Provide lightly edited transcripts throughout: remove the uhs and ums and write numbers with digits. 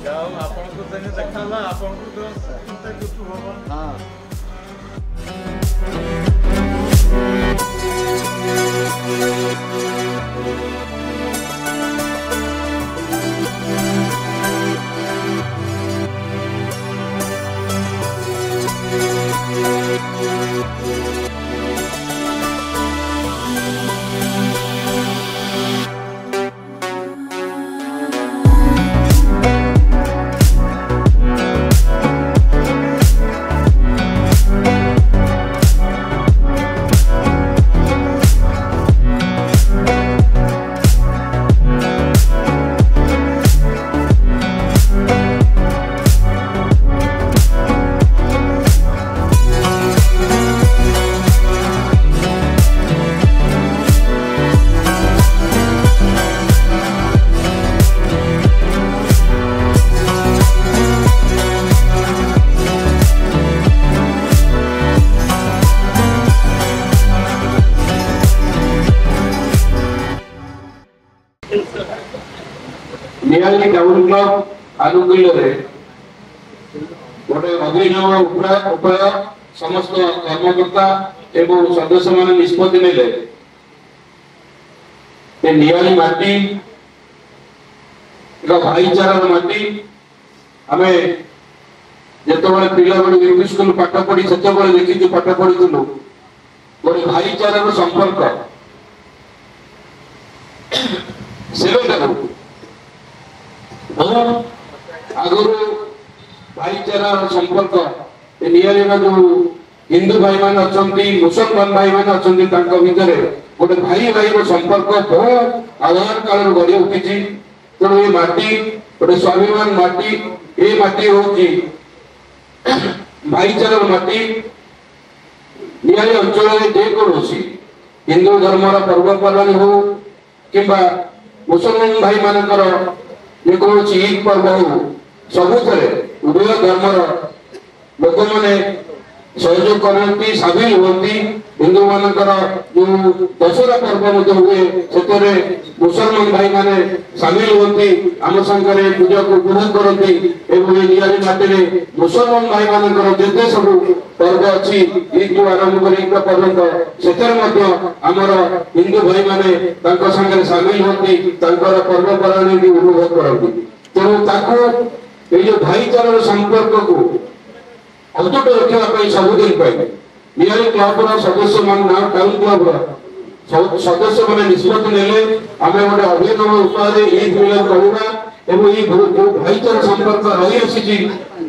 ଆପଣଙ୍କୁ ଦେଖାହେଲା ଆପଣଙ୍କୁ ଚିନ୍ତା କିଛି ହବ। नियाली टाउन क्लब आनुकूल्य गोटे अभिनव उपाय समस्त कर्मकर्ता एवं सदस्य मान निष्पत्ति नेले नियाली माटी एक भाईचारार माटी आमे जेतबेले पिला बड़ी यूपी स्कूल पाठ पढ़ी सेतबेले देखि पाठ पढ़ीलु गोटे भाईचारार संपर्क आगुरी भाईचारा संपर्क नियाली जो हिंदू भाई मान अच्छा मुसलमान भाई मान अच्छा भितर गोटे भाई भाई संपर्क बहुत आधार काल गढ़ी उठी तेणु ये माटी गोटे स्वाभिमान माटी ये माटी हूँ भाईचारा माटी नियाली अंचल जेकोसी हिंदू धर्म पर्वपर्वाणी हो कि मुसलमान भाई मानकर जेकोसी ईद पर्व हो सबुथे उभय धर्मर लोक मैंने सहयोग करती सामिल होती हिंदू मानकर जो दशहरा पर्व हुए से मुसलमान भाई माने सामिल होती आम संगे पूजा को उपभोग करती नियाली माटी मुसलमान भाई मानकर जिते सब पर्व अच्छी ईद जो आरंभ कर पर्यंत से आमर हिंदू भाई माने संगे सामिल होती पर्वपराणी भी उपभोग करती तेणु ये भाईचार संपर्क को अतुट रखा सबुदिन पाइबे नियाली क्लब सदस्य मान टाउन क्लब सदस्य मैंने निष्पत्ति नेले आमे गोटे अभिनव उपाय ईद मिलन करवा जो भाईचारा संपर्क रही आसी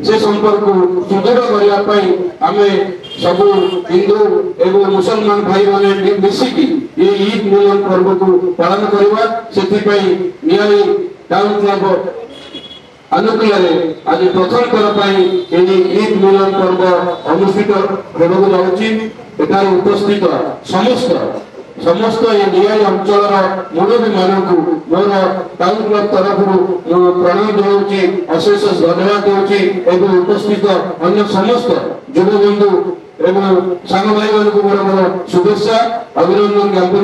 से संपर्क सुदृढ़ करने आमे सब हिंदू एवं मुसलमान भाई माने मिसिकी ये ईद मिलन पर्व को पालन करवा से नियाली टाउन क्लब अनुकूल आज प्रथम थर ईद मिलन पर्व अनुष्ठित होगा उपस्थित समस्त समस्त ये नियाली अंचल मुरबी मानक मोर टाउन क्लब तरफ प्रणाम दूसरी अशेष धन्यवाद दूसरी उपस्थित अन्य समस्त युवबंधु एवं सांग भाई मान को मोर शुभेच्छा अभिनंदन ज्ञापन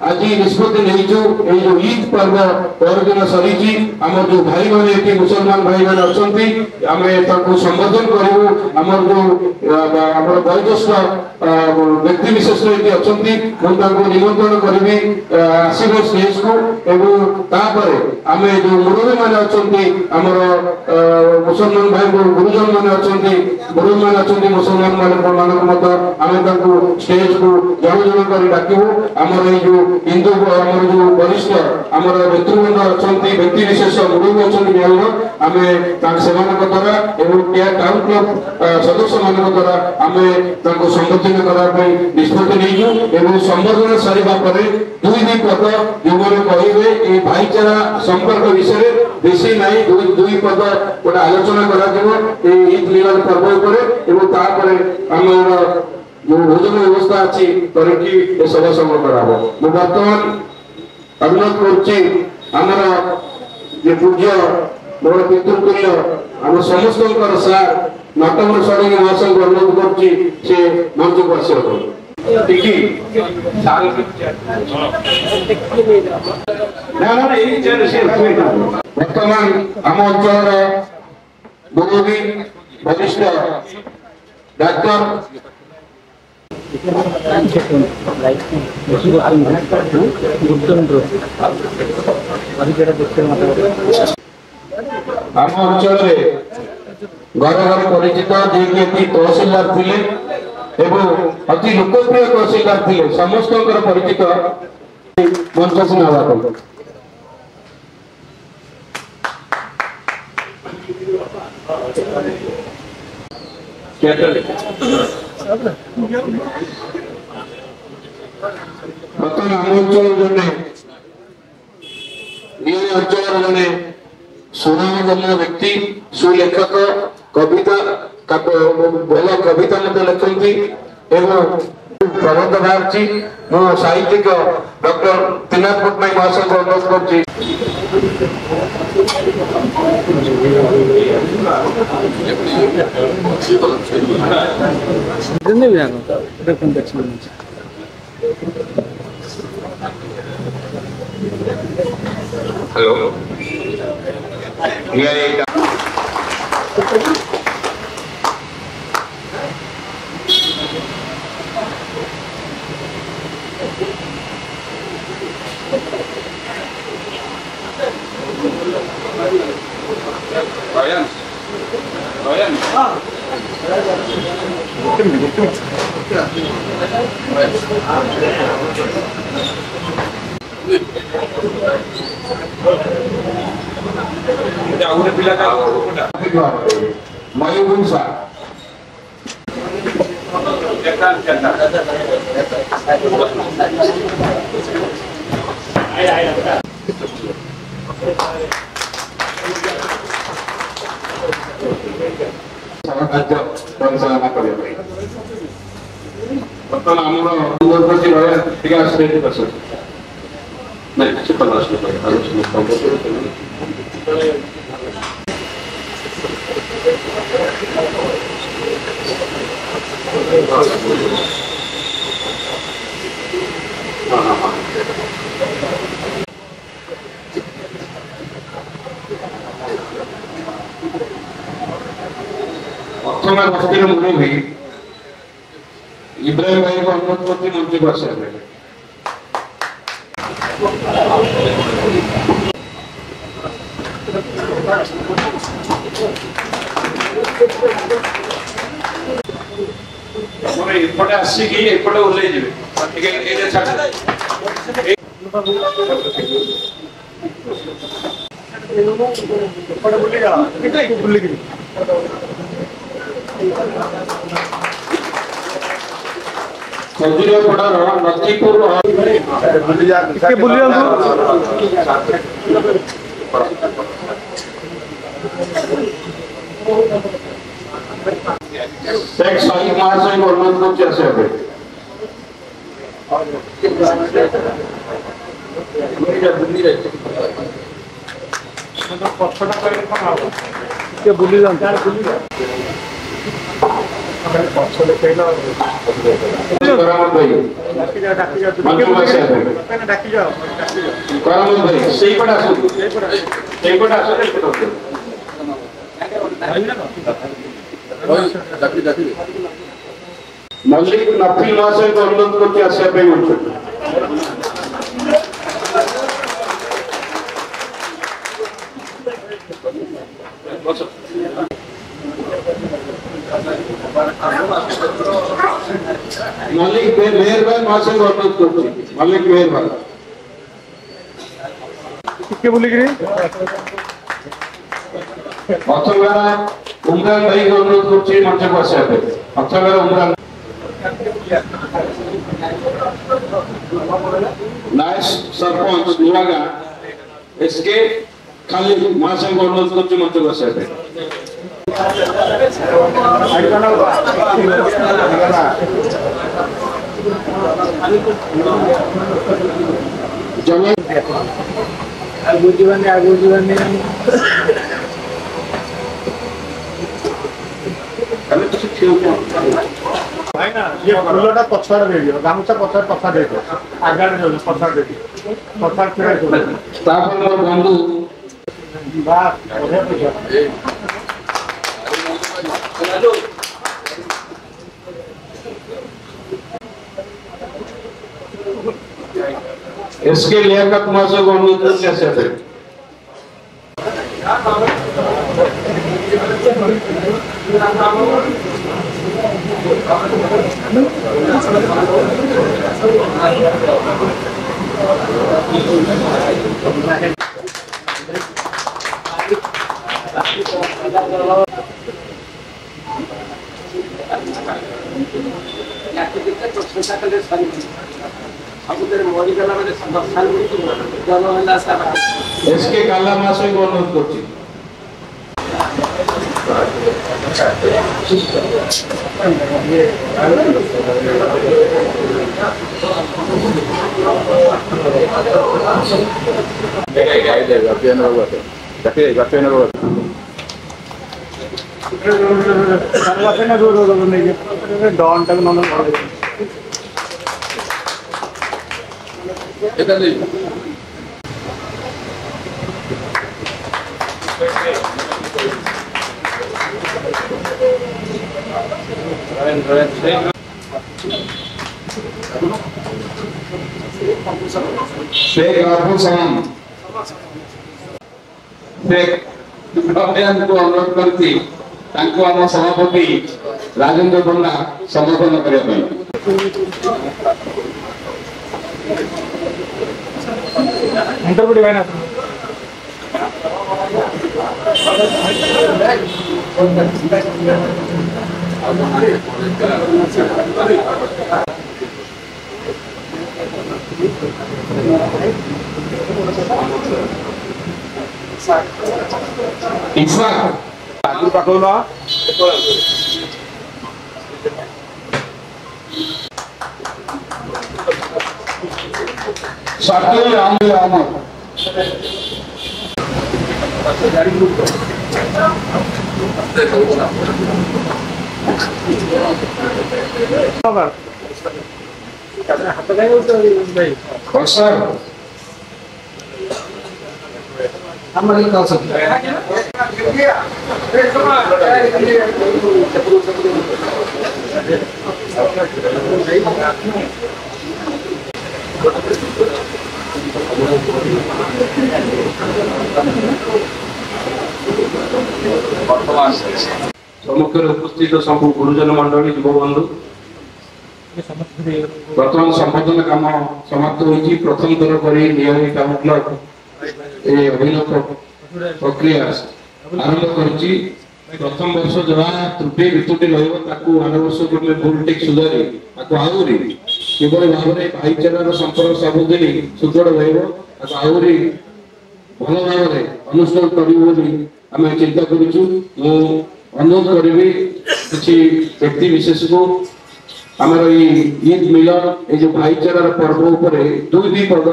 आज निष्पत्ति नहीं जो ईद पर्व परदिन सरी आम जो भाई मैंने मुसलमान भाई मैंने अच्छा संबोधन करूँ जो वयोज्येष्ठ व्यक्ति विशेष अच्छा निमंत्रण करी आसब स्टेज को आम जो मुरबी मैंने अच्छा मुसलमान भाई गुरुजन मैंने अच्छा मुरबी मैंने अच्छा मुसलमान मानक आम स्टेज को जन जन कर डाकू आमर जो हिंदू आमर जो वरिष्ठ आमर नेतृवृंद अच्छा व्यक्ति विशेष मुरबी अच्छा आम से द्वारा टाउन क्लब सदस्य मान द्वारा आम संबोधन करने निष्पत्ति नहीं संबोधन सारा दुई पद जो मैंने कहे भाईचारा संपर्क विषय बेसी ना दुई पद गोटे आलोचना कर ईद मिलन पर्व आम जो भोजन व्यवस्था अच्छी करके सभा संग्रह करा बर्तमान अनुरोध कर पूज्य मोर पितृतुल्य आम समस्त सार नटवर षडंगी महाशय को अनुरोध कर मंच को आशीर्वाद वर्तमान आम अंचल मुरब्बी वरिष्ठ डाक्टर आम अंचल घर घर परिचित जी तहसीलदार थे अति लोकप्रिय तहसीलदार थे समस्त परिचित मंच से नाला बर्तमान आम अंचल जने अंचल जने सुनामधन्य व्यक्ति सुलेखक कविता भल कविता मत लिखती प्रबंध बाहरी मो साहित्यिक डॉक्टर त्रिनाथ पट्टनायक महाशय को अनुरोध हेलो मयूरभंजा परिचालना करने बर्तमान बस्ती मुरब्बी इब्राहिम भाई को अनुरोध करती मंत्री को आसे एपटे आसिक एपटे ओल्लै नदीपुर शहीद महाशय को अनुरोध मल्लिक नफिल महाशय को अनुरोध करके आसिया मल्लिक मेहर भाई महाशय को अनुरोध करते मल्लिक मेहर भाई अथवेरा उमरान भाई को अनुरोध करते मंच को आसिया अथवेरा उमरान नाइस सरपंच नुआगा एसके खाली महाशय को अनुरोध करते मंच को आसिया आगु जीवन भाई ना ये फुलटा पछाड़ दे दियो गामछा पछाड़ पछाड़ दे दियो आगार जो पछाड़ दे दियो पछाड़ फेर तापर मोर बंधु इसके लियाकत मासे को अनुरोध कैसे थे? इसके काला मासे को अनुरोध करती डॉन तक नॉन शेख आबू सलाम शेख अभियान को अनुरोध करती तांको आम सभापति राजेंद्र पण्डा समर्थन करने इंटरव्यू भाई ना आगु पाकौला साकिब आमिर अहमद सर सम्मुखें उपस्थित सब गुरुजन मंडली युव बंधु प्रथम संबोधन काम समाप्त होती प्रथम थर पर नियमित क्लब अभिनव प्रक्रिया आरंभ करुच्ची प्रथम वर्ष जहाँ त्रुटि वित्रुटि रहा वर्ष भूल टिक सुधारी आहरी किभली भाव में भाईचार संपर्क सबुदिन सुदृढ़ रही भल भाव में अनुष्ठान करें चिंता करुचु अनुरोध करी किसी व्यक्ति विशेष को आमर ईद मिलन ये जो भाईचार पर्व उपर दुई पद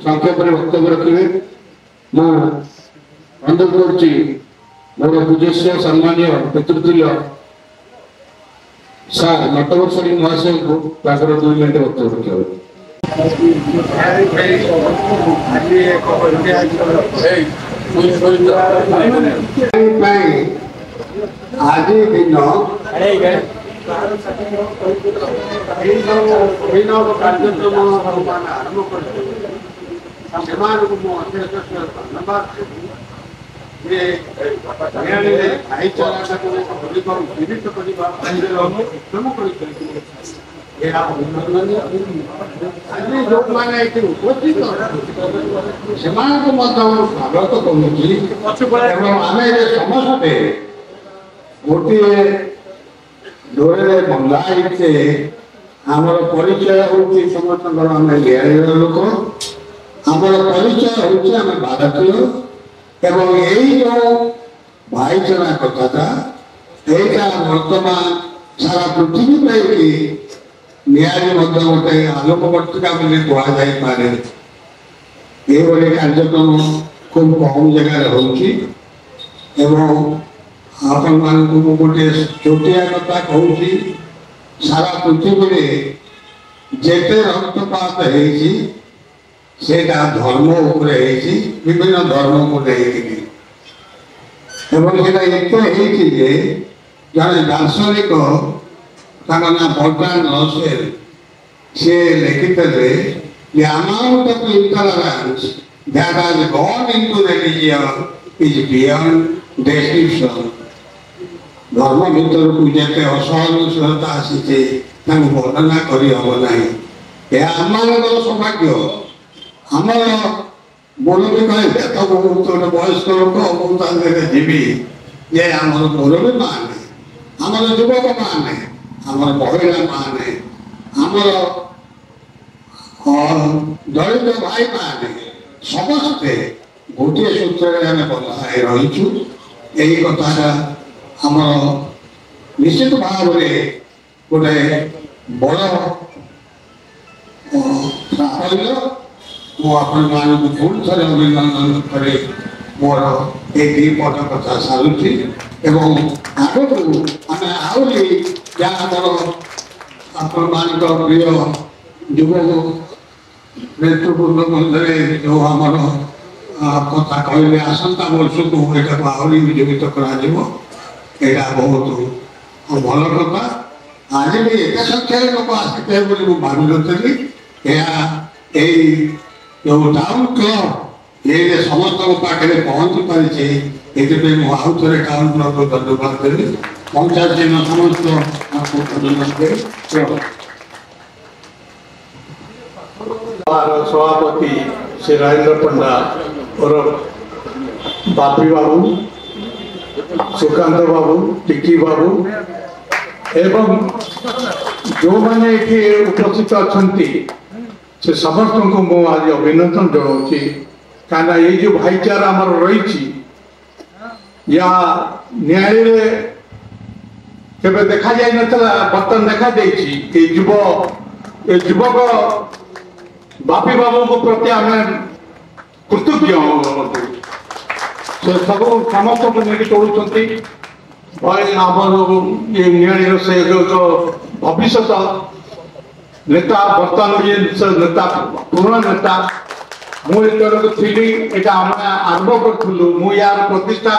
संक्षेप में वक्तव्य रखिए मैं अनुरोध कर मोर पूज्य सम्मान्य पितृतुल्य सार नटवर्षी महाशय को 2 मिनट वक्तव्य रखिए आज दिन अभिनव कार्यक्रम आरंभ कर भाईचारा जो मैंने उपस्थित स्वागत करुच्ची आम समस्ते गोटे डोरे बंधा आमर परिचय हूँ समस्त आम लोक आमर परिचय हूँ आम भारतीय एवं यही जो भाईचारा कथा यहाँ बर्तमान सारा पृथ्वी पे निहारी गोटे आलोकवर्तिका कहुए ये कार्यक्रम खूब कम जगह हो आपण मान गोटे छोटिया कथा कहूँ सारा पृथ्वी में जेते रक्तपात है धर्म विभिन्न धर्म को लेकिन ଏବଂ ସେଟା ଏତେ ହେଇଛି ଯେ ଜଣେ ଦାର୍ଶନିକ ତାଙ୍କ ନାଁ ବର୍ଟ୍ରାଣ୍ଡ ରସେଲ ସେ ଲେଖିଥିଲେ the amount of intolerance that has gone into religion is beyond description. ଧର୍ମ ଭିତରକୁ ଯେତେ ଅସହନଶୀଳତା ଆସିଛି ତାଙ୍କୁ ବର୍ଣ୍ଣନା କରିହେବ ନାହିଁ। ଏହା ଆମମାନଙ୍କର ସୌଭାଗ୍ୟ। ଆମର ମୁରବୀ କହିଲେ ତ ବହୁତ ଗୋଟେ ବୟସ୍କ ଲୋକ ମୁଁ ତାଙ୍କ ଯିବି ଯେ ଆମର ମୁରବୀ ମାନେ, ଆମର ଯୁବକ ମାନେ, ଆମର ମହିଳା ମାନେ, ଆମର ଦଳିତ ଭାଇମାନେ ସମସ୍ତେ ଗୋଟିଏ ସୂତ୍ରରେ ଆମେ ବନ୍ଧା ହୋଇ ରହିଛୁ। ଏହି କଥାଟା ଆମର ନିଶ୍ଚିତ ଭାବରେ ଗୋଟେ ବଡ଼ ସାଫଲ୍ୟ। ମୁଁ ଆପଣମାନଙ୍କୁ ପୁଣି ଥରେ ଅଭିନନ୍ଦନ କରି ମୋର এই ଦୁଇ ପଦ କଥା ସାରୁଛି ଏବଂ ଆଗକୁ ଆମେ ଆହୁରି ଯାହା ଆମର ଆପଣମାନଙ୍କ ପ୍ରିୟ ଯୁବକ ନେତୃବୃନ୍ଦ ମଧ୍ୟରେ ଯେଉଁ ଆମର କଥା କହିଲେ ଆସନ୍ତା ବର୍ଷକୁ ଏଟାକୁ ଆହୁରି ବିଜୟିତ କରାଯିବ। ଏଇଟା ବହୁତ ଭଲ କଥା। ଆଜି ବି ଏତେ ସଂଖ୍ୟାରେ ଲୋକ ଆସିଥିବେ ବୋଲି ମୁଁ ଭାବିନଥିଲି। ଏହା ଏଇ ଯେଉଁ ଟାଉନ୍ କ୍ଲବ୍ ଏଇରେ ସମସ୍ତଙ୍କ ପାଖରେ ପହଞ୍ଚି ପାରିଛି। ଏଥିପାଇଁ ମୁଁ ଆଉ ଥରେ ଟାଉନ୍ କ୍ଲବ୍କୁ ଧନ୍ୟବାଦ ଦେବି। ପଞ୍ଚାୟତ ଦିନ ସମସ୍ତ ଧନ୍ୟବାଦ ଦେବି। सभापति श्री राजेंद्र पंडा और बापी बाबू, सुकांत बाबू, टिकी बाबू एवं जो मैंने ये उपस्थित अच्छा से समस्त को मु आज अभिनंदन जनाऊँगी। कहीं ये जो भाईचारा आमर रही या न्यायालय केवे देखा जाए नथला बर्तन देखा देछि। युवक बापी बाबू को प्रति आम कृतज्ञ से सब समस्त को नहीं चलुँच ये न्यायालय से भविष्य नेता बर्तमान ये नेता पुराना नेता मुझे थी आरंभ करूँ मु यार प्रतिष्ठा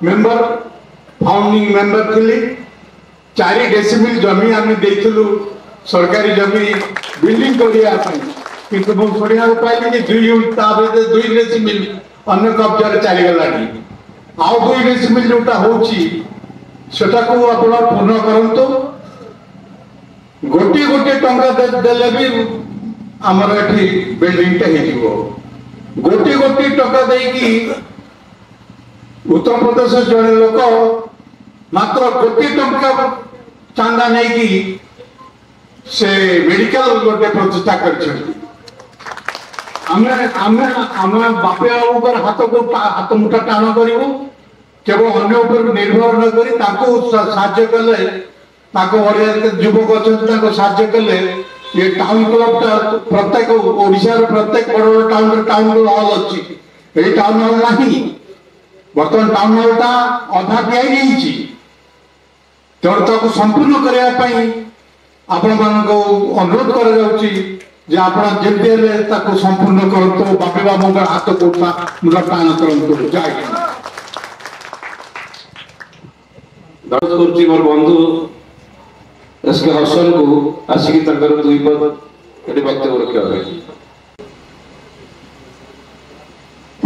मेंबर फाउंडिंग मेंबर थी। 4 डेसिमिल जमी आम देलु सरकारी जमी बिल्डिंग करने किंतु मुझे शुणा पाइली 2 डेसिमिल अन्य कब्जा चलीगला आउ 2 डेसिमिल जोटा होटा को आप पूर्ण करतु। गोटे गोटे टंका देले भी आमर एठी बिल्डिंग हो गोटे गोटे टंका देकी उत्तर प्रदेश जड़े लोक मात्र गोटे टंका चांदा नहीं कि से मेडिकल गोटे प्रतिष्ठा कर बापे हाथ को हाथ मुठा टाण करूँ केवल अन्य उपर निर्भर न करी कले युवक अच्छा साहय कले ये टाउन क्लब प्रत्येक ओडिशार प्रत्येक बड़ टाउन हॉल अच्छी ये टाउन हॉल नहीं बर्तमान टाउन हॉल टा अधा दिखाई तेणु संपूर्ण करने आपण मान अनुरोध कर संपूर्ण करूँ। बापी बाबू हाथ को टाण करूँ। मोर बंधु एसके हसन को आसिक 2 पद वक्तव्य रखा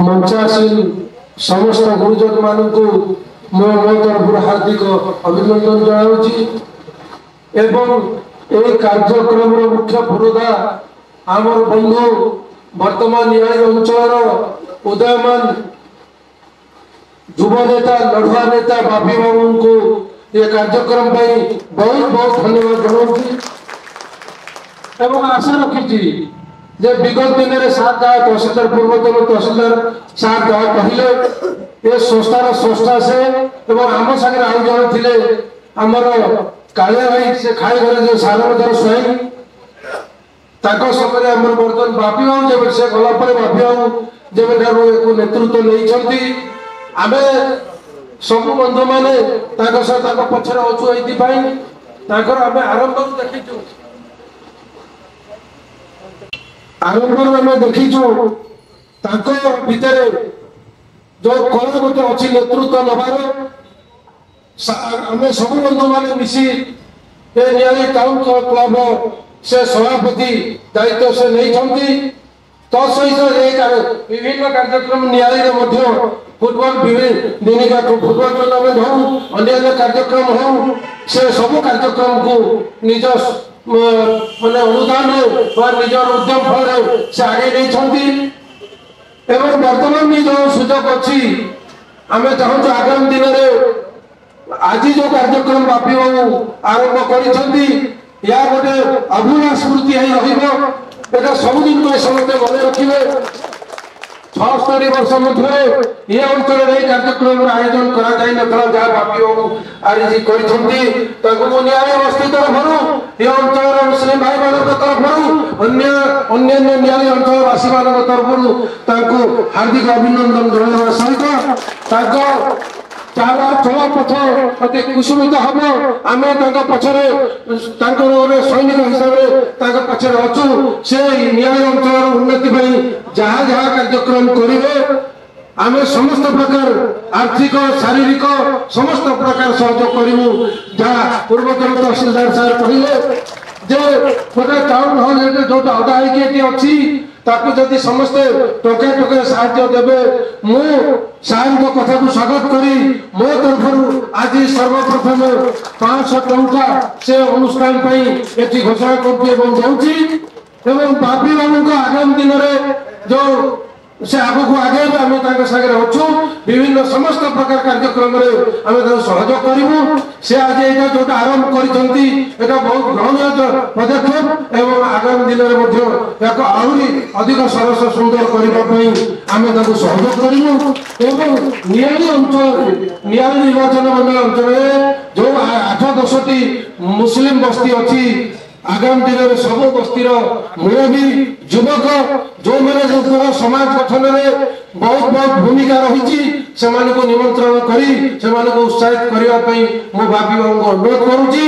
मंचासीन समस्त गुरुजन मान को मो तरफ हार्दिक अभिनंदन जनाऊँगी एवं ये कार्यक्रम मुख्य पुरोधा आमर बंधु वर्तमान या अंचल उदयमान युव नेता लड़ुआ नेता बापी बाबू को ये कार्यक्रम बहुत बहुत धन्यवाद जनाऊँगी एवं आशा रखी जे विगत दिन में सात तहसीलदार पूर्वतन तहसीलदार सात कहले ये संस्थार संस्था से एवं आम सागे आउ जन थे आमर कालिया भाई से खाई घरे जो सागर स्वयं समय आम बर्तमान बापी बाबू जब से गला बापी बाबू जब नेतृत्व नहीं आम सब बंधु मैंने पचर अच्छु ये आम आरंभ देखीचु आरंभ आम देखीचु भितर जो कला गोटे अच्छी नेतृत्व नबार आम सब बंधु मैंने मिसी नियाली टाउन क्लब से सभापति दायित्व से नहीं सहित विभिन्न कार्यक्रम नियाली फुटबॉल दिनिका फुटबॉल टूर्नामेंट हो अन्य कार्यक्रम हो से सब कार्यक्रम को निज माने अनुदान निज उद्यम फल से आगे नहीं एवं वर्तमान जो सुजोग अच्छी आम चाहूँ आगामी दिन में आज जो कार्यक्रम बापी बाबू आरंभ कर या गोटे अभूला स्मृति रहा सबुदिन समस्ते मन रखिए 76 वर्ष मध्य ये अंचल कार्यक्रम आयोजन करा जहाँ बापी बाबू आज अवस्थित तरफ ये अंचल मुस्लिम भाई मान तरफ अन्य न्याय अंचलवासी मान तरफ हार्दिक अभिनंदन जनावा सहित चला पथ अति कुसुमित हम आम पछरे सैनिक हिसाब से पछरे अच्छु से न्याय अंचल उन्नति जहाँ जहाँ कार्यक्रम करेंगे आम समस्त प्रकार आर्थिक शारीरिक समस्त प्रकार सहयोग करूँ जहाँ पूर्वतन तहसीलदार साहब कहले जे गोटे टाउन हल जो अदा अच्छी ताकू जदि समस्ते टके टके साहाय्य देवे मु साहब कथा को स्वागत करी मो तरफ आज सर्वप्रथम 500 टंका से अनुष्ठान ये घोषणा कर बापी बाबू आगामी दिन में जो से आग को आगे आम सागे अच्छु विभिन्न समस्त प्रकार कार्यक्रम आम सहयोग करूँ से आज यहाँ जो आरंभ कर बहुत ग्रहणीय पदक्षेप एवं आगामी दिन में आहरी अधिक सरस सुंदर करने आम सहयोग करूँ एवं नियाली अंचल नियाली निर्वाचन मंडल अंचल जो 8-10टी मुस्लिम बस्ती अच्छी आगामी दिन में सब बस्तीर मुरबी युवक जो मैंने समाज गठन में बहुत बहुत भूमिका रही से निमंत्रण कर उत्साहित करने मो बापी बाबू अनुरोध करुच्ची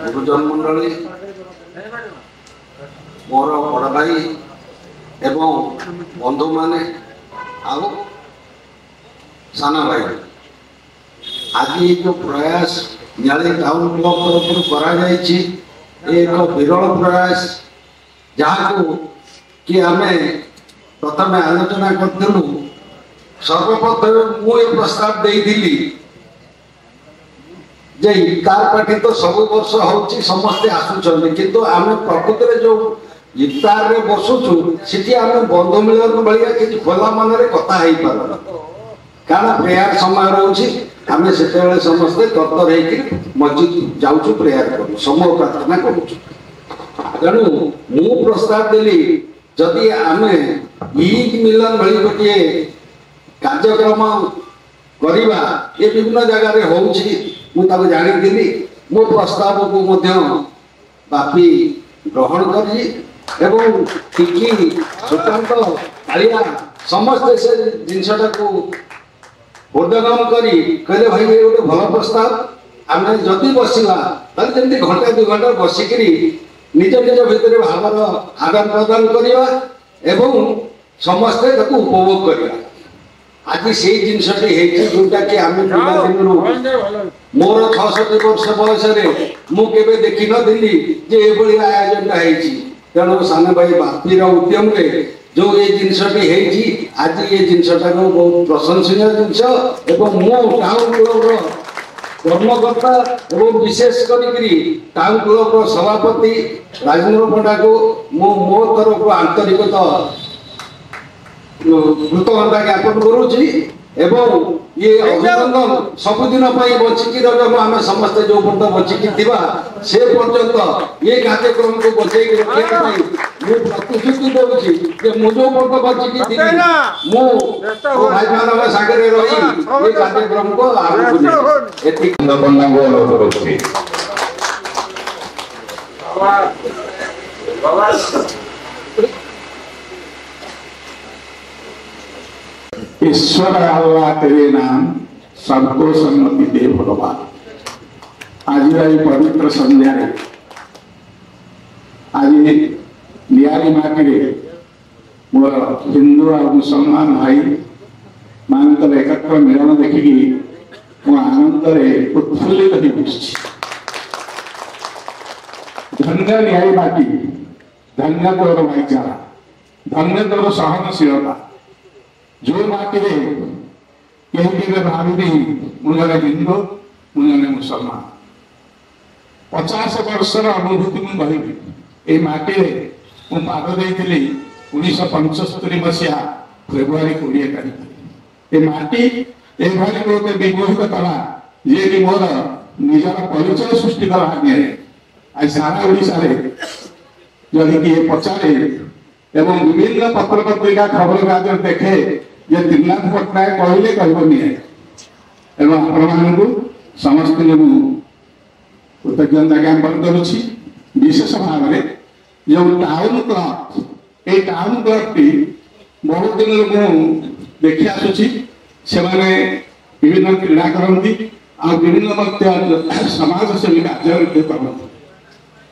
गुरुजन मंडली मोर बड़ भाई एवं बंधु माने आउ साना भाई आज ये जो प्रयास नियाली टाउन ब्लॉक तरफ करा एक विरल प्रयास जहाँ को कि आम प्रथम आलोचना करूँ सर्वप्रथम मुझे प्रस्ताव देती जे इफ्तार पार्टी तो सब वर्ष होची समस्ते आसुचंदी किंतु आम प्रकृति में जो इफ्तार रे बसुचु सिटी आम बंधु मिलन भाया कि खोला मन कथा हो पार कारण प्रेयर समय रोचे आम से समस्ते तत्पर हो मस्जिद जाऊँ प्रेयर करूँ समूह प्रार्थना करूँ तेणु मु प्रस्ताव देली जदि आम ईद मिलन भाई गोटे कार्यक्रम करवा ये विभिन्न जगह हो जानी मो प्रस्ताव को बापी ग्रहण करी एवं टिकी सुकांत कालिया समस्ते से जिनटा को हृदयगम करी कहले भाई ये गोटे भल प्रस्ताव आम जदि बसला जमी घंटा 2 घंटा बसिक निज निज भितर भावर आदान प्रदान करवा एवं समस्ते उपभोग करवा आज से जिनटी जोटा कि आम पिलादिन मोर 66 वर्ष बयस मुझे देखी नी जे ये आयोजन तेणु सान भाई बापीर उद्यम जो ये जिनटी आज ये जिनटा बहुत प्रशंसनीय जिनस टाउन क्लब कर्मकर्ता और विशेष कर टाउन क्लब सभापति राजेंद्र पंडा को मो तरफ आंतरिकता कृतज्ञता ज्ञापन करुच्ची एवं ये अभिनंदन सबुदिन बचिकी आम समस्ते जो पर्यटन बचिकी से पर्यंत ये कार्यक्रम को बचे रखा प्रतिश्रुति दूसरी मुझे जो पर्यटन बचिकी भाई मान सागर रही ये कार्यक्रम को ईश्वर अल्लाह तेरे नाम सबको सम्मति दे भगवान आज पवित्र संध्या आज नियारी माटी मोर हिंदू और मुसलमान भाई मान एकत्र मिलन देखिकी मो आनंद उत्फुल्लित हो धन्य नियारी माटी, धन्य तोर भाईचारा, धन्य तोर सहनशीलता। जो माटी कहीं भावी मुझे हिंदू मुझे मुसलमान 50 वर्षर अनुभूति मुझे ये माटी में पाद देती 1975 मसीहा फेब्रुआरी 20 तारीख। ये माटी एभली गोटे विमोहित कला जी कि मोर निजर परिचय सृष्टि कला आज सारा ओडिशा जदि किए पचारे एवं विभिन्न पत्र पत्रिका खबर कागज देखे जे त्रिनाथ पट्टनायक कहले कहबनी एवं आपण समस्त कृतज्ञता ज्ञापन करुछि। विशेष भाव में जो टाउन क्लब ये टाउन क्लब टी बहुत दिन देखी आसुची से विभिन्न क्रीड़ा करती और विभिन्न समाज सेवी कार्य करते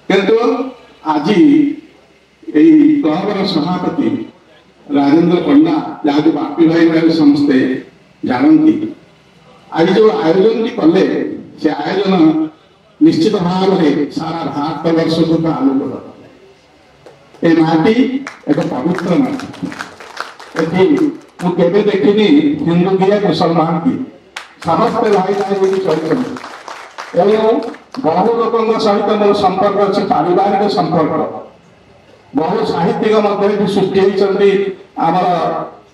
किंतु आज क्लबर सभापति राजेंद्र पंडा जहाँ बापी भाई भाई समस्ते जानती आज जो आयोजन कले से आयोजन निश्चित भाव में सारा भारत वर्ष को आलोक ये माटी एक पवित्र माटी मुझे देखनी हिंदू की मुसलमान की समस्त भाई भाई चलते एवं बहु लोकों सहित मोर संपर्क अच्छे पारिवारिक संपर्क बहु साहित्यिक मध्य सृष्टि होती आमर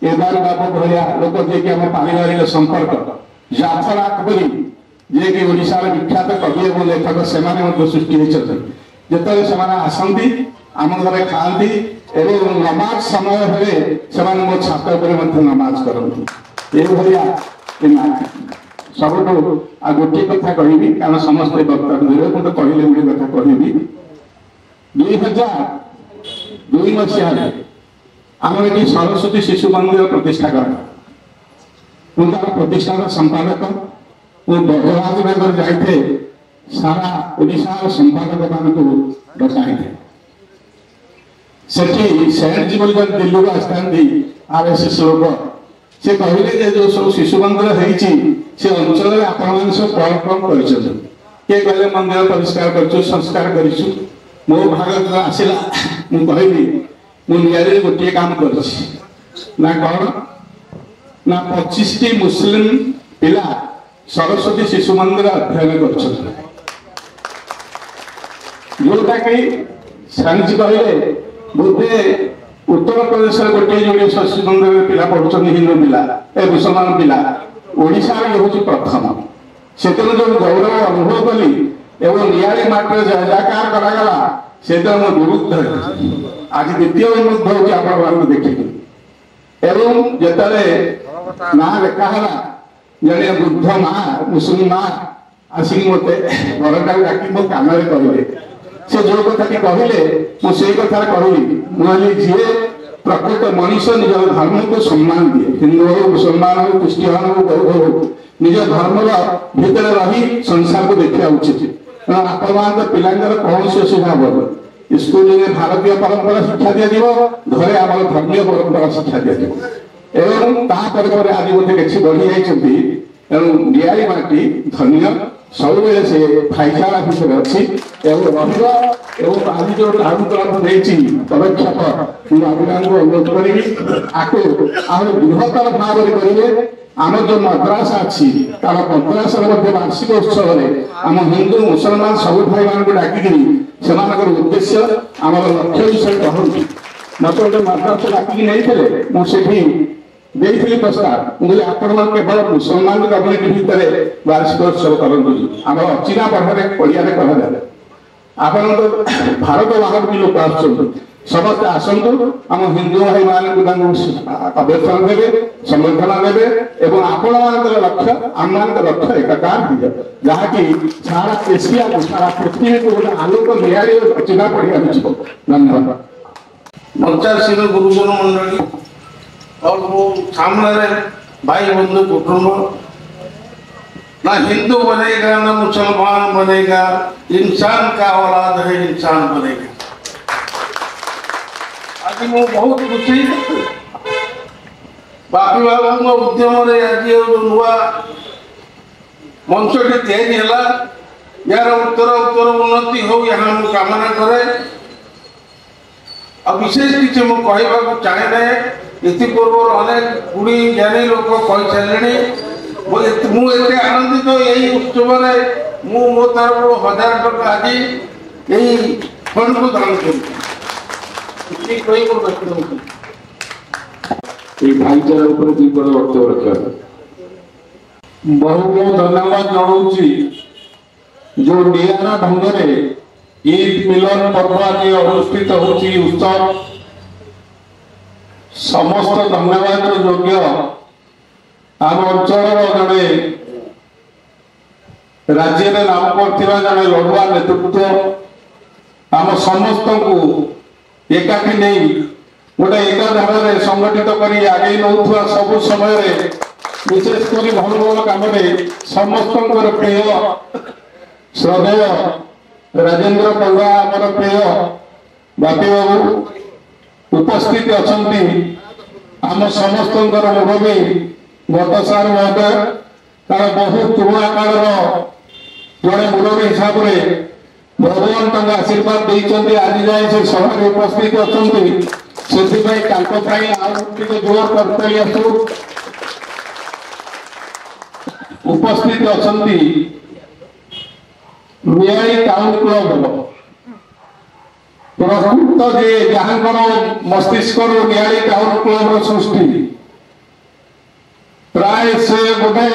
एदार बाबू भाया लोक जे कि आम पारिवारिक संपर्क जाफर अकबरी जे कि ओडिशा विख्यात कवि और लेखक से सृष्टि होती जिते से आसती आम घर खाती एवं नमाज समय से मो छात पर नमाज करती ये सब गोटे कथा कहबी कारण समस्त वक्ता मुझे कहले गोटे कथा कहबी 2002 मसीह आम ये सरस्वती शिशु मंदिर प्रतिष्ठा कर प्रतिष्ठान संपादक बड़राजनगर जाते सारा ओडिशा संपादक मान डकाई सेठी सेठ जी बोल दिल्ली आसती RSS लोक से कहले जो सब शिशु मंदिर से अंचल आपण सब कौन कौन किए कहले मंदिर परिष्कार कर संस्कार कर मो भाग आसला मुझे मुझे गोटे काम कर कौन ना 25टी मुस्लिम पिला सरस्वती शिशु मंदिर अध्ययन कर जोटा कि साइंस कहले बोधे उत्तर प्रदेश गोटे जोड़े शिशु मंदिर पिला पढ़ुं हिंदू पिला मुसलमान पिला ओडिशा हूँ प्रथम से जो गौरव अनुभव कली एवं नियारी माटे जयकार करागला से मो विरुद्ध आज द्वितीय विरुद्ध हो देखिए एवं जिते ना लेखाला जड़े वृद्ध माँ मुस्लिम माँ आसिक मत घरटा डाक मो कान कहले से जो कथा कहले मुझे कथा कहली मुझे जी प्रकृत मनीष निज धर्म को सम्मान दिए हिंदू हो मुसलमान हो क्रिस्टियान हो बौद्ध हो निज धर्म भितर रही संसार को देखा उचित आपण पिलांर कौन से असुविधा हम स्कूल में भारतीय परंपरा शिक्षा दिया घरे आम धर्मीय परंपरा शिक्षा दिया एवं तापर आज बोधे किसी बढ़ी जाती तेणु नियारी माटी धन्य सब से भाईचारा भितर अच्छी आज जो टाउन क्लब पदक्षेप मुझे अनुरोध करी आपको आम बृहत्तर भाव में करेंगे आम जो मद्रासा अच्छी तार मद्रास वार्षिक उत्सव में आम हिंदू मुसलमान सब भाई मान डाक उद्देश्य आम लक्ष्य विषय कहती मत गोटे मद्रास डाक नहीं मुझे देती प्रस्ताव मुझे आपण केवल मुसलमान कम्युनिटी भितर वार्षिक उत्सव करते आम अचिना पढ़े पड़िया कह आप भारत बाहर भी लोग आस समस्ते आसतु आम हिंदू भाई मान अभ्यर्थना देवे संबर्धना देवे और आपण मान लक्ष्य आम मान लक्ष्य एकाकार हो जहाँकि सारा एशिया को सारा पृथ्वी को गोटे आलोक नियारी चिना पड़िया धन्यवाद। मंचासीन गुरुजन मंडली और वो सामने भाई बंधु कुटुंब ना हिंदू बनेगा ना मुसलमान बनेगा, इंसान का औलाद है, इंसान बनेगा। आज मु बहुत खुशी बापी बाबू उद्यम आज नुआ मंचटी तैयारी है, यार उत्तर उत्तर उन्नति हो यहाँ मु कामना करे। और विशेष किसी मु कहवाक चाहे ना, इतिपूर्व अनेक गुणी ज्ञानी लोक कही सारे मुझे आनंदित यही उत्सव मो तरफ 1000 टका आज यही फंड को दान कर भाईचारा वक्तव्य रखा बहुत बहुत धन्यवाद जनाऊँगी जो निरा ढंग से ईद मिलन पर्व आज अनुष्ठित होती उत्सव समस्त धन्यवाद योग्य आम अंचल जड़े राज्य में नाम कर जड़े लड़ुआ नेतृत्व आम समस्त को एकाठी नहीं गोटे एकाधार संगठित कर आगे नौथुआ सब समय विशेषकर भल भल कम समस्त प्रिय श्रद्धेय राजेंद्र पंडा आमर प्रिय बापी बाबू उपस्थित अच्छा आम समस्त मुरबी गत सार महोदय कारण बहुत पुराणा काल जड़े मुरबी हिसाब से भगवान आशीर्वाद देते आज जाए से सभा उपस्थित अच्छा से जोर करते उपस्थित अच्छा नियाई टाउन क्लब प्रकृत जे जहाँ मस्तिष्क नियाई टाउन क्लब सृष्टि प्राय से गोटे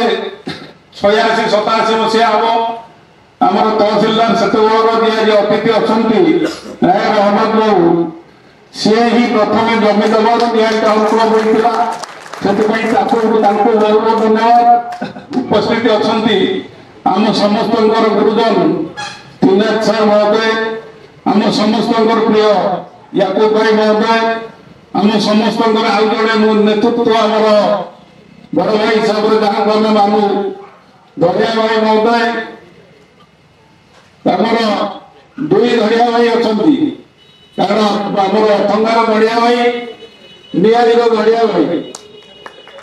86-87 मसीहा हम आम तहसिलदार से जी अतिथि अच्छा रहमत बाबू सी ही प्रथम जमी दबार नियाई टाउन क्लब होता से बहुत बहुत धन्यवाद। उपस्थित अच्छा आम समस्त गुरुजन त्रिनाथ सार महोदय आम समस्त प्रिय याकूब भाई महोदय आम समस्त आउ जड़े नेतृत्व आमर बड़ भाई हिसाब से जहाँ को आम मानू धड़िया भाई महोदय आमर 2 धड़िया भाई अच्छा कारण आमर अथंगार धड़िया भाई नियारी धड़िया भाई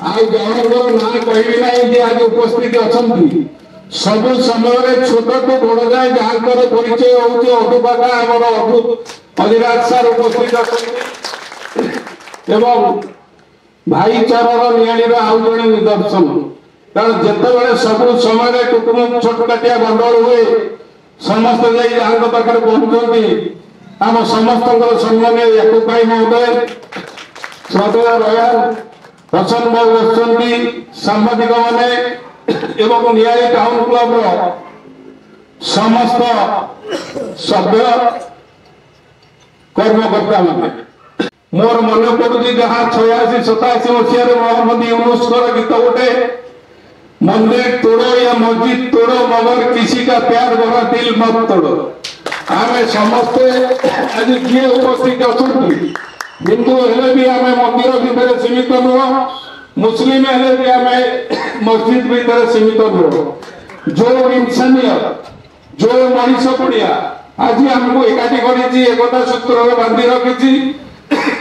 आम ना कहबी ना आज उपस्थित अच्छा सब समय छोट टू बड़ जाए जहाँ परिचय होती अटुपाका आमर अधिराज सार उपस्थित अच्छा भाईचारार नियाणीर आउ जड़े निदर्शन कारण जिते सब समय कुटुंब छोटकाटिया गंडल हुए समस्त जहाँ पाखे पहुंचती आम समस्त सम्मान याकूब भाई महोदय श्रद्धेय रयान हसन बाबू बस सांबादिक मैंने एवं नियाई टाउन क्लब समस्त सभ्य कर्मकर्ता मैंने मोर मन पड़ू जहाँ 86-87 मसीह मोहम्मद यूनुस गीत गोटे मंदिर तोड़ो या मस्जिद तोड़ो मगर किसी का प्यार भरा दिल मत तोड़ो। आम समस्ते आज किए उपस्थित अच्छा हिंदू हेले भी आम मंदिर भितर सीमित नुह मुस्लिम हेले भी आम मस्जिद भितर सीमित नुह जो इंसानियत जो मनीष पड़िया आज आमको एकाठी कर एकता सूत्र बांधि रखी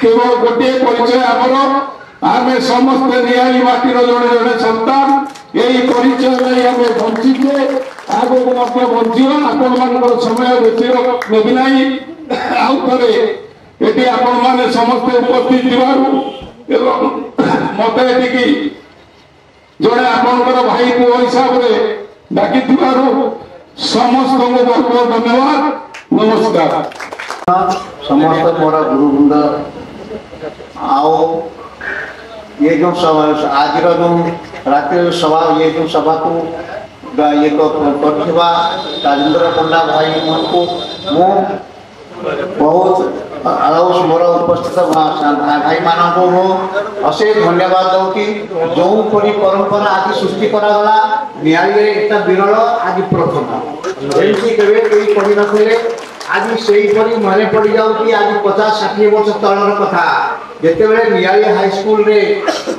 केवल गोटे परिचय आमर आम समस्त नियाई माटीर जड़े जड़े संतान यही परिचय नहीं आम बंचीचे आगे बंचा आपण समय बेसी नेबी ना आउ थे ये आपण मैंने समस्ते उपस्थित मत जड़े आपंकर भाई पुओ हिसाब से डाकी समस्त को बहुत बहुत धन्यवाद नमस्कार। समस्त मोर गुरुवृंद आओ ये जो आज जो रात्रि सभा ये जो सभा को ये राजेंद्र पंडा भाई को मु बहुत आउस मोर उपस्थित भाई मान को अशेष धन्यवाद दूँ जो परी परंपरा आज सृष्टि करागला नियाई एक विरल आज प्रथम एमती केवे कही नथिले आज से मन पड़ जाऊँगी आज 50-60 वर्ष तलर कथा जिते नियाई हाईस्कूल रे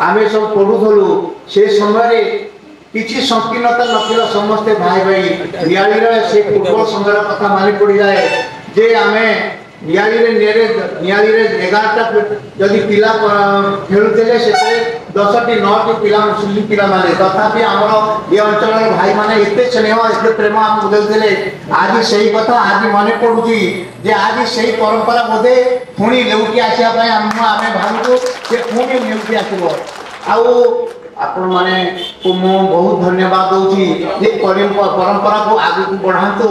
आमे सब पढ़ुलु से समय किसी संकीर्णता नथिला समस्ते भाई भाई नियाली रे से फुटबॉल संघर कथा मानि पड़ी जाए जे आमे नियाली रे 11टा जदि पिला खेलुते से 10टी 9टी पिला मुस्लिम पिला माने तथापि हमर ये अंचल भाई माने एते स्नेह एते प्रेम हम देले आज सही कथा आज माने पडुची जे आज सही परंपरा बोधे पुणी लेउकी आसिया पय आमे भाबु जे पुणी लेउकी आसीबो आउ आपण माने को मो बहुत धन्यवाद दउची जे परंपरा को आगे को बढ़ांतु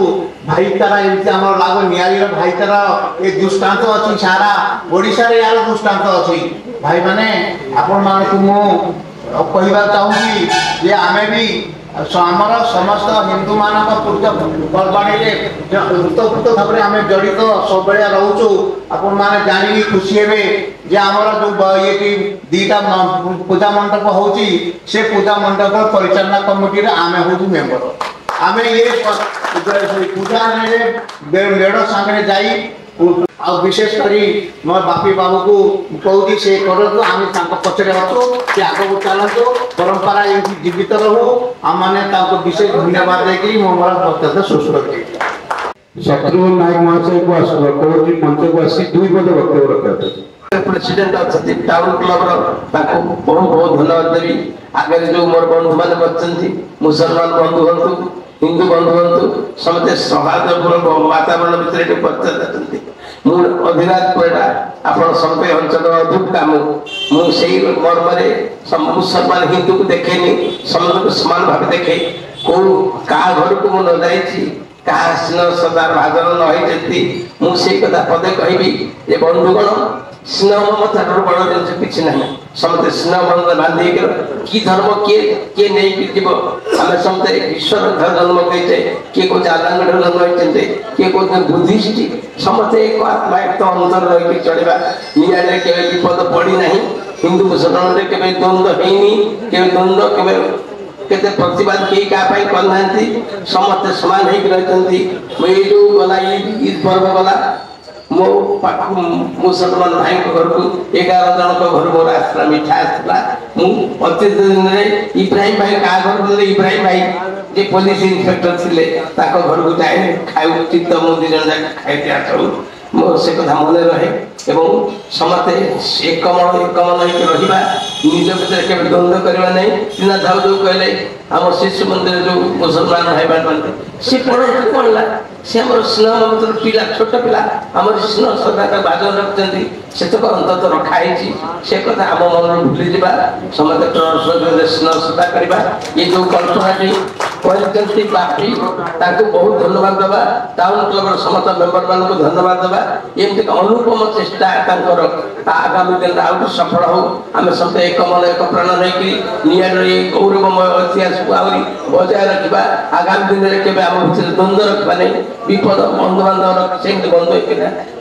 भाईचारा एमती हमर लागो नियाली रो भाईचारा ए दृष्टांत अछि सारा ओडिसा रे यार दृष्टांत अछि भाई माने आपण माने को मो कहबा चाहूची जे आमे भी हमर समस्त हिंदू मानक पर्वाणी रे उत्तपुत भाबरे आमे जड़ित सब बेले रहउचु आपण माने जानि खुशी हेबे जे हमर जो ये दीटा पूजा मंडप होची से पूजा मंडप परिचालना कमिटी रे आमे होतु मेंबर आमे ये पूजा रे मेड़ संगे जाई आ विशेष करी मोर बापी बाबू को कहूची से करतो आमे तांको पछरे अछो कि आगो चलतो परंपरा ये जीवित रहू हम माने तांको विशेष धन्यवाद देकी मोर बक्तव्य सुस्त करती शत्रुघ्न नायक महाशय को कहूची मंच को आसी दुई पद वक्तव्य रखते प्रेसिडेंट अच्छे टाउन क्लब बहुत बहुत धन्यवाद देवी आगे जो मोर बंधु मैंने बच्चे मुसलमान बंधु हूँ हिंदू बंधु हूँ समस्त सौहार्दपूर्ण वातावरण भितर पचार अधिराज परिडा आपण समस्त अंचल अधुक्ता मुझे मर्म मुसलमान हिंदू को देखेनी समस्त को समान भाव देखे को क्या घर को मुझे न जाइए क्या स्नेह सदार भाजन नई मुझे कथा पदे कहि बंधुगण स्नेह ममता बड़ जिन किसी ना समस्त स्नेह बंध बांधी कि धर्म किए नहीं जीव आम समस्त ईश्वर जन्म कहीचे किए कौन आदांग जन्म होते किए कौन बुद्धिस्ट समस्ते एक आत्मा एक अंतर रही चलवा निआरे के विपद पड़ी ना हिंदू मुसलमान के द्वंद्व हैनी के द्वंद्व के केते प्रतिवाद के कापाई करना समस्ते समान होकर रही जो गला ईद पर्व गला मो मुसलमान भाई घर को 11 जन घर मोर आसला मिठा आसला अति दिन में इब्राहिम भाई का घर बोले इब्राहिम भाई जे पुलिस इंस्पेक्टर थिले ताको घर को जाए खाऊ चित्त मोदी जन जाके खाइते आछौ मोर से कथा मन रहे एवं समते एक मन रहिबा निज भीतर के द्वंद्व करबा नहीं तीना धाव जो कहले हम शिशु मंदिर जो मुसलमान भाई बहन से पढ़ला से हमर स्नेह ममता पिला छोट पिला हमर स्नेह श्रद्धा का बाजन रखते से तो अंत रखाई से कथा आम मन भूली जा समस्त स्नेह श्रद्धा करवा ये जो कल्पना कहते बापी बहुत धन्यवाद देवा टाउन क्लब समस्त मेम्बर मान धन्यवाद देवा एमती अनुपम चेष्टा आगामी दिन आउट सफल हो आम सब एक मन एक प्राण नहीं निआरे गौरवमय इतिहास को आहरी बजाय रखा आगामी दिन में केवल आम भर द्वंद्व रखा नहीं विपद बंधु बांधव से बंधु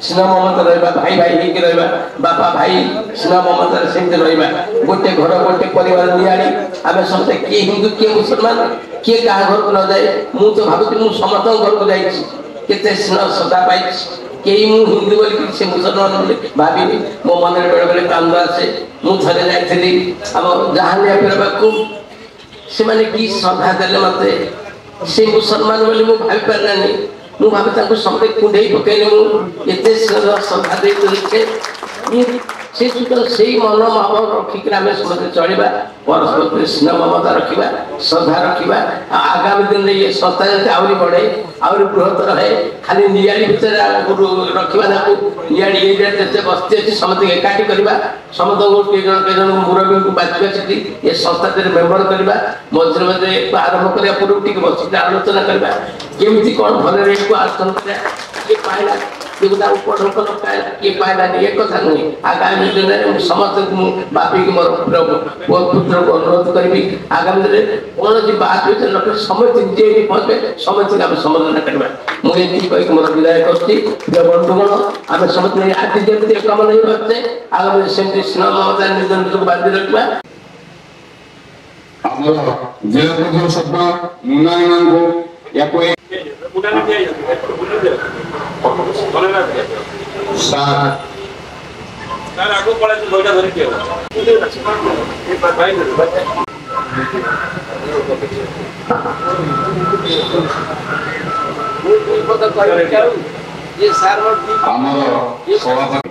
स्नेह ममता रहा भाई भाई होकर रहा बापा भाई स्नेह ममता सेमती रहा गोटे घर गोटे परिवार निआरी आम सब किए हिंदू किए मुसलमान किए क्या घर को न जाए मुझे तो भावी मुझे समस्त घर को जाते स्नेह श्रद्धा पाई कई मु हिंदू बोल से मुसलमान भावी मो मन में बेले बेले कांद आसे मुझे जाइली आम जहानिया फेरवा को से माने की श्रद्धा देले मते से मुसलमान बोली मु भाबी पारलानी मु भाबी सबे कुंडे पकईले मुझे श्रद्धा दे से से मन भाव रखिक आम समस्त चलवा परस्पर स्नेह ममता रखा श्रद्धा रखा आगामी दिन में ये संस्था जैसे आहरी बढ़े आहरी बृहत रहे खाली निआरी भितर रखा ना निआरी एरिया जिते बस्ती अच्छी समस्त एकाठी करवा समस्त कई मुरबी को बाछी बाछी ये संस्था मेम्बर करवा मझे मझे आरंभ करने पूर्व टी बस आलोचना करवा केमी कौन भल रेट को आलोचना किए पाला किए किए पाला एक कथा नुहे आगामी दिन में समस्त बापी की मोर पुत्र को अनुरोध करी आगामी दिन में कौन बात विचार रखे समस्त जे पहुंचे समस्त आम समाधान करवा मुझे कहीकि मोर विदाय कर बंधुगण आम समस्त आज जमी एक मन ही रखे आगामी सेमती स्नेह ममता निज निज बांधि रखा जिला सभा मुन्ना को या कोई आगे पड़ा ଆମର ସଭାପତି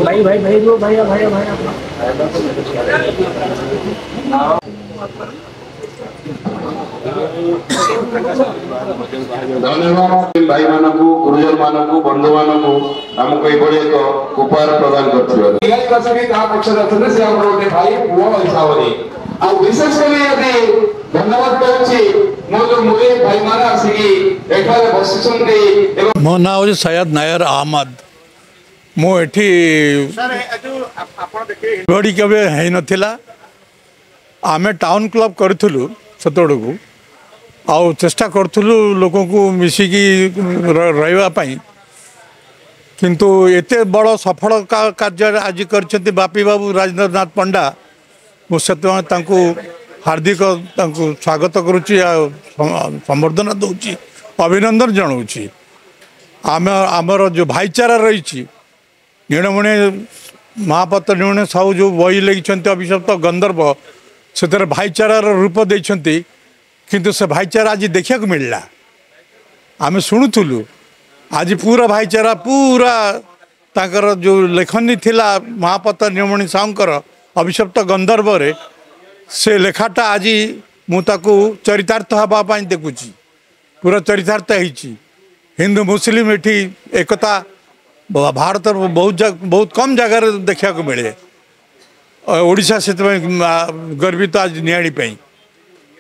भाई भाई भाई दो भैया भैया भैया धन्यवाद भाई मानक गुरुजन मानक बंधु मानक आमको ये एक उपहार प्रदान कर भाई पुओ हिसाब से विशेष कर धन्यवाद कहूँ मो जो मुझे भाई मान आसिक एठारे बसी मो ना हूँ सैयद नायर अहमद मुठी बड़ी केवे है नथिला आमे टाउन क्लब करूँ सेतड़ू आउ चेष्टा करूँ लोक मिसिकी रही किंतु एते बड़ सफल कार्य आज कर बापी बाबू राजेंद्र नाथ पंडा मुझे हार्दिक स्वागत करुच्ची संबर्धना दूची अभिनंदन जनाऊँगी आमर जो भाईचारा रही नीणमणि महापात्र नीण साहू जो बही लिखिं अभिशप्त गंधर्व से भाईचारार रूप देते किंतु से भाईचारा आज देखा मिलला आम शुणुलु आज पूरा भाईचारा पूरा ताकर जो लेखनी थिला महापात्र नीणमणि साहूंकर अभिशप्त गंधर्व रे से लेखाटा आज मुझे चरितार्थ हाँपाई देखुची पूरा चरितार्थ होती हिंदू मुस्लिम एटी एकता भारत बहुत कम जगार देखा मिले ओडिशा से गर्वित आज नियाड़ी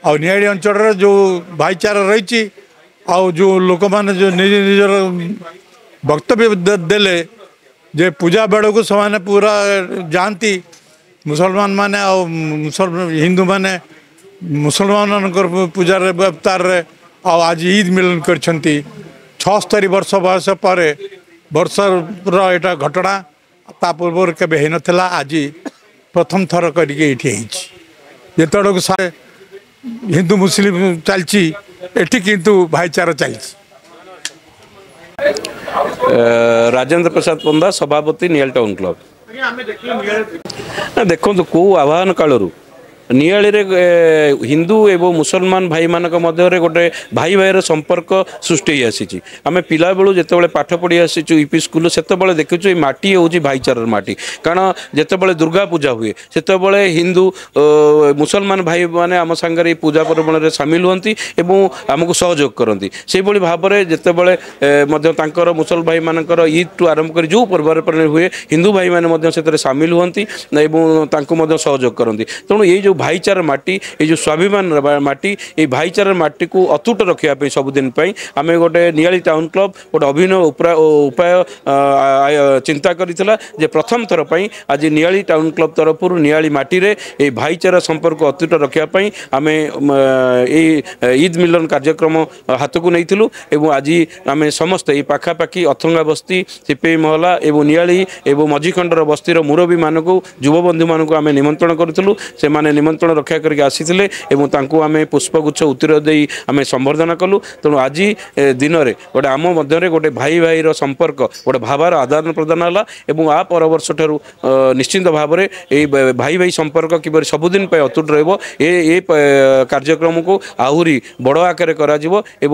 और नियाड़ी अंचल जो भाईचारा रही जो लोक मैंने जो निज निजर वक्तव्य देले जे पूजा बेड़ को से पूरा जाती मुसलमान माने हिंदू माने मुसलमान पूजार अवतार आज ईद मिलन कर 76 वर्ष बयस पर वर्षर एटा घटना ता पूर्व केबे है नथिला आज प्रथम थर करके जितेक सारे हिंदू मुस्लिम चलती एटी किंतु भाईचारा चलती। राजेंद्र प्रसाद पंडा सभापति नियाल टाउन क्लब देखो कौ आह्वान कालू नियाली हिंदू एवं मुसलमान भाई मान मध्य गोटे भाई भाईर संपर्क सृष्टि आसी आम पिला बेलू जिते पाठ पढ़ी आसीचु यूपी स्कूल से देखुचु माटी हूँ भाईचारार माटी कारण जिते दुर्गा पूजा हुए से हिंदू मुसलमान भाई माने आम सांगे पूजा पर्वण में सामिल होती आमको सहयोग करती से भाव में जिते मुसल भाई मानकर ईद टू आरंभ कर जो पर्व हुए हिंदू भाई मैंने सामिल होती सहयोग करती तेणु ये जो भाईचारा माटी ये जो स्वाभिमान माटी ये भाईचारा माटी को अतुट रखापी सबुदिन आम गोटे नियाली टाउन क्लब गोटे अभिनव उपाय चिंता करथिला जे प्रथम थर पर आज नियाली टाउन क्लब तरफ नियाली माटी रे ये भाईचारा संपर्क अतुट रखापी आम ईद मिलन कार्यक्रम हाथ को नहीं आज आम समस्त ये पाखापाखि अथंगा बस्ती सिपे महला एवं नियाली एवं मझीखंडर बस्तीर मुरबी मानक युवबंधु मानक आम निमंत्रण करूँ से निमंत्रण रक्षा करके आसीथिले एवं तांको आमे पुष्पगुच्छ उत्तर देई आमे संबर्धना कलु तेणु आज दिन में गोटे आम मध्य गोटे भाई भाईर संपर्क गोटे भावार आदान प्रदान है एवं आ पर वर्ष ठारू निश्चिंत भाव में भाई भाई संपर्क किपर सबुदिन अतुट रे कार्यक्रम को आहरी बड़ आकार कर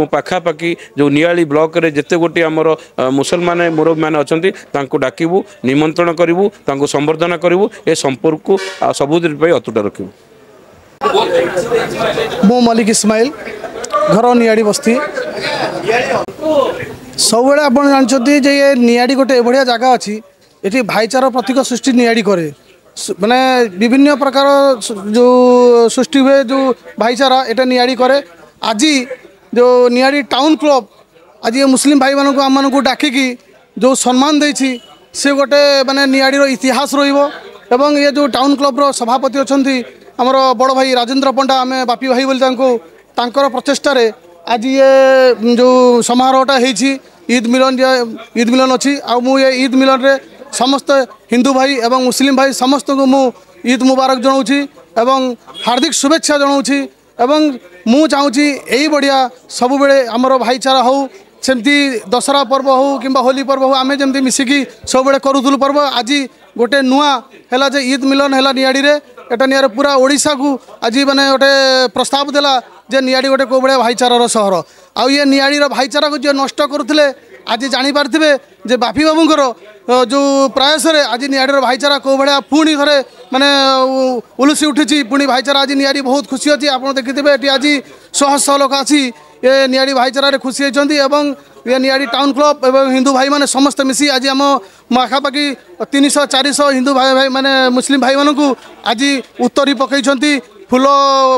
पाखापाखि जो नियाली ब्लॉक रे जिते गोटे आमर मुसलमान मुरबी मैंने अच्छा डाकबू निमंत्रण करूँ संबर्धना करूँ ए संपर्क को सबुदिन अतुट रखू। मो मलिक इस्माइल घर नियाड़ी बस्ती सब आप जानते जे ये नियाड़ी गोटे बढ़िया जगह अच्छी ये भाईचारा प्रतीक सृष्टि नियाड़ी करे माने विभिन्न प्रकार जो सृष्टि हुए जो भाईचारा ये नियाड़ी करे आज जो नियाड़ी टाउन क्लब आज ये मुस्लिम भाई मानक आम मानक डाकिकी जो सम्मान देछि से गोटे माने नियाड़ीर इतिहास रहिबो एवं ये जो टाउन क्लब्र सभापति अच्छा आमर बड़ भाई राजेंद्र पंडा आम बापी भाई बोली प्रचेषार आज ये जो समारोहटा ईद मिलन अच्छी आ ईद मिलन रे समस्त हिंदू भाई एवं मुस्लिम भाई समस्त को मु ईद मुबारक जनाऊँगी एवं हार्दिक शुभेच्छा जनाऊँगी एवं मु चाहूँगी यही बढ़िया सब बेले आमर भाईचारा हो सेमती दशहरा पर्व हो कि होली पर्व हो आमे जमती मिसिकी सब बेले करूलु पर्व आज गोटे नुआ है जे ईद मिलन है नियाड़ी रे एटा नियारे पूरा ओडिशा को आज माने गोटे प्रस्ताव देला जे नियाड़ी गोटे को बड़े भाईचारार सहर आउ ये नियाड़ीर भाईचारा को जो नष्ट करुले आज जापारे जे बापी बाबूंकर जो प्रयास आज नियाड़ीर भाईचारा को भाया पुणी थे माने उलुसी उठी पुणी भाईचारा आज नियाड़ी बहुत खुशी अच्छी आप देखिए ये आज शह शह लोक आसी ये नियाड़ी भाईचारा खुशी होती ये नियाड़ी टाउन क्लब एवं हिंदू भाई माने समस्त मिसी आज आम आखापाखि 300-400 हिंदू भाई भाई माने मुस्लिम भाई मानू आज उत्तरी पकई फूल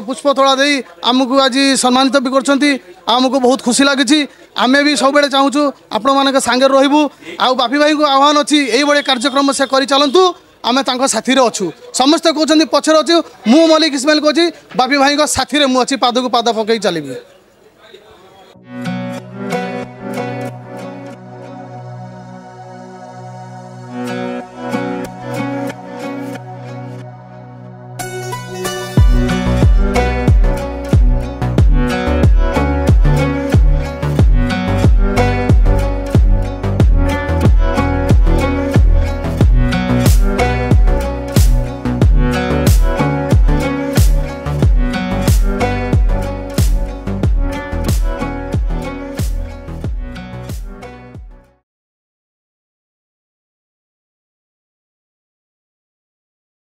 पुष्पतोड़ा दे आमको आज सम्मानित भी करमको बहुत खुशी लगी आमे भी सब बेले चाहूँ आपण मान सांगे रहबू आ बापी भाई को आह्वान अच्छी यही कार्यक्रम से कर चलतु आमे तांको साथी रे अच्छू समस्ते कहते पछरे अच्छू मु मलिक इस्माइल कहूँ बापी भाई साथी रे मु अच्छी पाद को पाद पकई चलिए।